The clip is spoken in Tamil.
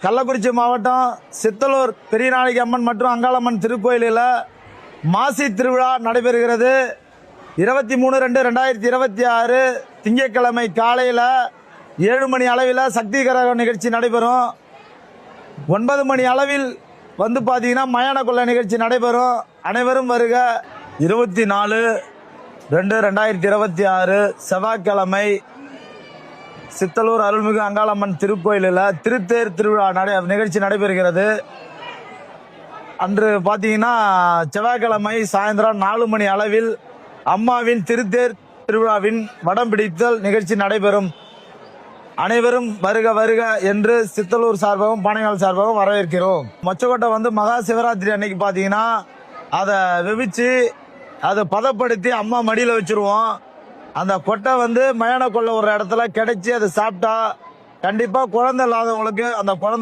கள்ளக்குறிச்சி மாவட்டம் சித்தலூர் பெரியநாயகி அம்மன் மற்றும் அங்காளம்மன் திருக்கோயிலில் மாசி திருவிழா நடைபெறுகிறது. 23/2/2026 திங்கட்கிழமை காலையில் 7 மணி அளவில் சக்தி கரக நிகழ்ச்சி நடைபெறும். 9 மணி அளவில் வந்து பார்த்தீங்கன்னா மயான கொள்ளை நிகழ்ச்சி நடைபெறும். அனைவரும் வருக. 24/2/2026 செவ்வாய்க்கிழமை சித்தலூர் அருள்மிகு அங்காளம்மன் திருக்கோயிலில் திருத்தேர் திருவிழா நிகழ்ச்சி நடைபெறுகிறது. அன்று பார்த்தீங்கன்னா செவ்வாய்க்கிழமை சாயந்தரம் 4 மணி அளவில் அம்மாவின் திருத்தேர் திருவிழாவின் வடம் பிடித்தல் நிகழ்ச்சி நடைபெறும். அனைவரும் வருக வருக என்று சித்தலூர் சார்பாகவும் பானையால் சார்பாகவும் வரவேற்கிறோம். மொச்சக்கொட்டை வந்து மகா சிவராத்திரி அன்னைக்கு பார்த்தீங்கன்னா அதை வெவிச்சு அதை பதப்படுத்தி அம்மா மடியில் வச்சிருவோம். அந்த கொட்டை வந்து மயான கொள்ள ஒரு இடத்துல கிடைச்சி அதை சாப்பிட்டா கண்டிப்பாக குழந்தை இல்லாதவங்களுக்கு அந்த குழந்தை